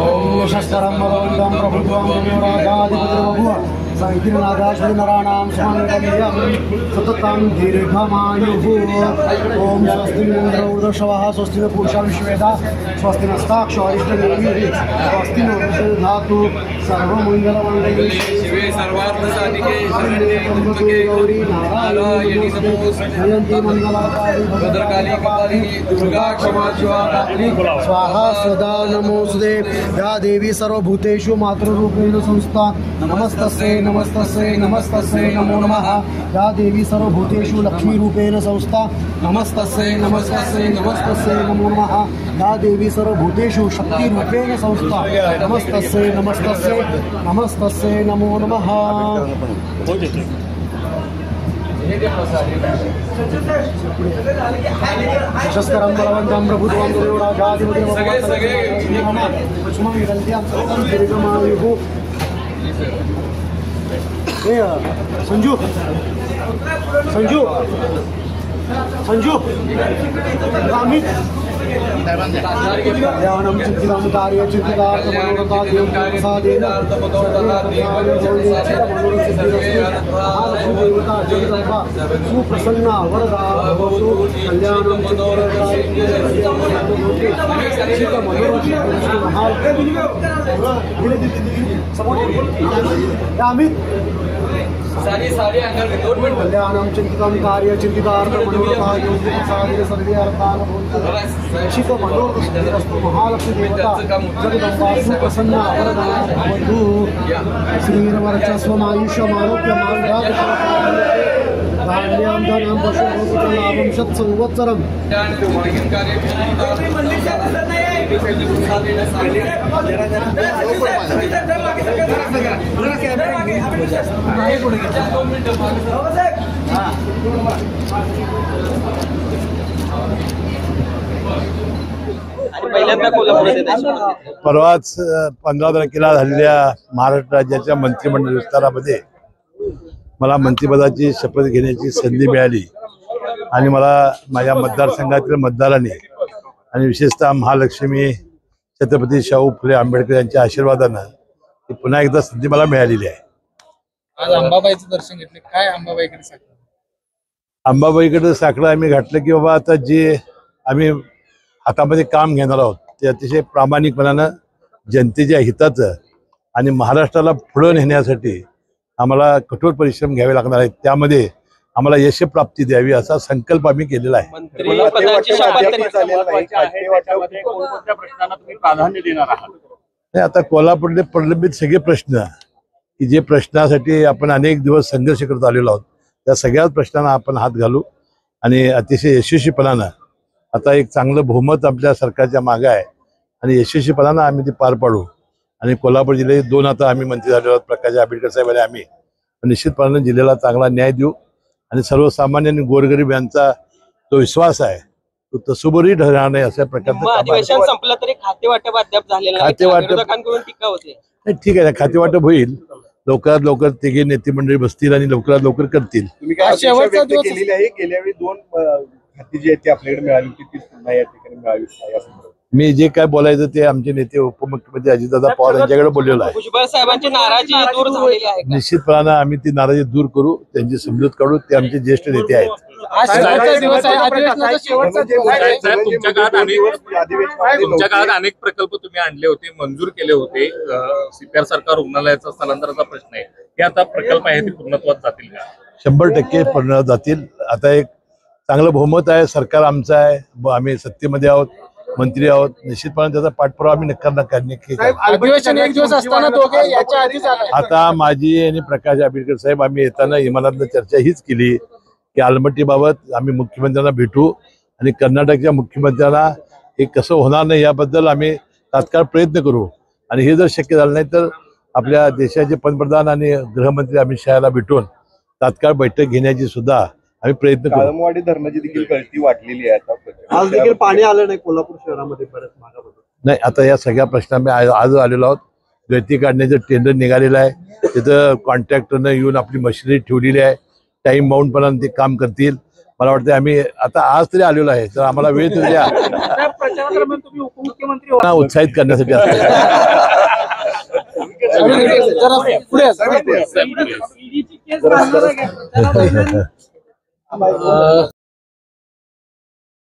ओम शस्त्रं मदवन्दं प्रभुत्वं राजाधिपतिर्बभूव संकीर्णादाश्वनराणां स्वामिरम्यं सततं दीर्घमायुः। ओम स्वस्ति इन्द्रौर्दशवः स्वस्ति पूषा विश्वेदा स्वस्ति नस्ताक्षरिष्टदेवी स्वस्ति नो धातु सर्वमङ्गलमङ्गले शिवे सर्वार्थसाधिके शरण्ये त्र्यम्बके गौरी नारायणी नमोस्तुते मंगलाकारि भद्रकाली कपालिनी दुर्गा क्षमा शिवा स्वाहा सदा नमोस्तुते। या देवी सर्वभूतेषु मातृरूपेण संस्था नमस्तस्यै नमस्तस्यै नमस्तस्यै नमो नमः। या देवी सर्वभूतेषु लक्ष्मीरूपेण संस्था नमस्तस्यै नमस्तस्यै नमस्तस्यै नमो नमः। या देवी सर्वभूतेषु शक्तिरूपेण संस्था नमस्तस्यै नमस्तस्यै नमस्तस्यै नमो नमः। शस्त्रं बलवन्तं प्रभुत्वं संजू संजू संजू अमित ध्यानं चित्तं कार्य चित्तार्थमनोरथादेन सुप्रसन्ना वरदा भवतु कल्याणं अमित कल्याणं चिंतितं कार्य चिंतितार्थ मनोरथा योगिसाधन सर्वे अर्थान् शिव मनोरथस्तु महालक्ष्मी देवता जगदम्बा सुप्रसन्ना वरदा भवतु। श्रीर्वर्चस्वमायुष्यमारोग्यमां धनं पशुभूतलाभं शत्संवत्सरम्। परवाच 15 तारखेला झालेल्या महाराष्ट्र राज्याच्या मंत्रिमंडळ विस्तारामध्ये मला मंत्रिपदाची शपथ घेण्याची संधी मिळाली आणि मला माझ्या मतदारसंघातील मतदारांनी आणि विशेषतः महालक्ष्मी छत्रपती शाहू फुले आंबेडकर यांच्या आशीर्वादानं पुन्हा एकदा संधी मला मिळालेली आहे। आज अंबाबाईचं दर्शन घेतले, काय अंबाबाईकडे साकडं? अंबाबाईकडे साकडं आम्ही घातलं की बाबा आता जे आम्ही हातामध्ये काम घेणार आहोत ते अतिशय प्रामाणिकपणानं जनतेच्या हिताचं आणि महाराष्ट्राला पुढे नेण्यासाठी आम्हाला कठोर परिश्रम घ्यावे लागणार आहेत। त्यामध्ये आम्हाला यश प्राप्ती द्यावी असा संकल्प आम्ही केलेला आहे। आता कोल्हापूरले प्रलंबित सगळे प्रश्न की जे प्रश्नासाठी आपण अनेक दिवस संघर्ष करत आलेलो आहोत त्या सगळ्याच प्रश्नांना आपण हात घालू आणि अतिशय यशस्वीपणानं आता एक चांगलं बहुमत आपल्या सरकारच्या मागे आहे आणि यशस्वीपणानं आम्ही ते पार पाडू आणि कोल्हापूर जिल्ह्यात 2 आता आम्ही मंत्री झालेलो आहोत प्रकाश आंबेडकर साहेब आणि आम्ही निश्चितपणाने जिल्ह्याला चांगला न्याय देऊ आणि सर्वसामान्य आणि गोरगरीब यांचा जो विश्वास आहे तो तसुबरी ठरणार नाही अशा प्रकारचं अधिवेशन संपलं तरी खाते वाटप अद्याप झालेलं नाही। खाते वाटप टीका होते। ठीक आहे ना, खाते वाटप होईल लवकरात लवकर तिघे नेते मंडळी बसतील आणि लवकरात लवकर करतील। शेवटचा दिवस केलेली आहे, गेल्या वेळी 2 खाती जी आहेत ती आपल्याकडे मिळाली होती ती पुन्हा या ठिकाणी मिळावी मी जे काय बोलायचं ते आमचे नेते उपमुख्यमंत्री अजितदादा पवार यांच्याकडे बोललेलं आहे। भुजबळ साहेबांची नाराजी दूर झालेली आहे। निश्चितपणाने आम्ही ती नाराजी दूर करू, त्यांची समजूत काढू, ते आमचे ज्येष्ठ नेते आहेत। तुमच्या काळात अनेक प्रकल्प तुम्ही आणले होते, मंजूर केले होते। सीपीआर सरकार रुग्णालयाचा स्थलांतराचा प्रश्न आहे, हे आता प्रकल्प आहे ते पूर्णत्वात जातील का? 100% पूर्ण जातील। आता एक चांगलं बहुमत आहे, सरकार आमचं आहे, आम्ही सत्तेमध्ये आहोत, मंत्री आहोत, निश्चितपणे त्याचा पाठपुरावा आम्ही नक्की आता माझी आणि प्रकाश आंबेडकर साहेब आम्ही येताना विमानातनं चर्चा हीच केली की आलमट्टीबाबत आम्ही मुख्यमंत्र्यांना भेटू आणि कर्नाटकच्या मुख्यमंत्र्यांना हे कसं होणार नाही याबद्दल आम्ही तात्काळ प्रयत्न करू आणि हे जर शक्य झालं नाही तर आपल्या देशाचे पंतप्रधान आणि गृहमंत्री अमित शहाला भेटून तात्काळ बैठक घेण्याची सुद्धा आम्ही प्रयत्न करू. काळमवाडी धरणाची देखील गळती वाढलेली आहे आता. आज देखील पाणी आलं नाही कोल्हापूर शहरामध्ये बऱ्याच भागामध्ये. नाही, आता या सगळ्या प्रश्नांना आज आलेलो आहोत. गळती काढण्याचं टेंडर निघालेलं आहे. तिथं कॉन्ट्रॅक्टरनं येऊन आपली मशिनरी ठेवलेली आहे. टाइम बाउंड पर्यंत ते काम करतील. मला वाटतं आम्ही आता आज तरी आलेलो आहे, तर आम्हाला वेळ तरी द्या. प्रचारादरम्यान तुम्ही उपमुख्यमंत्री त्यांना उत्साहित करण्यासाठी असतं. पुढे साहेब, ईडीची केस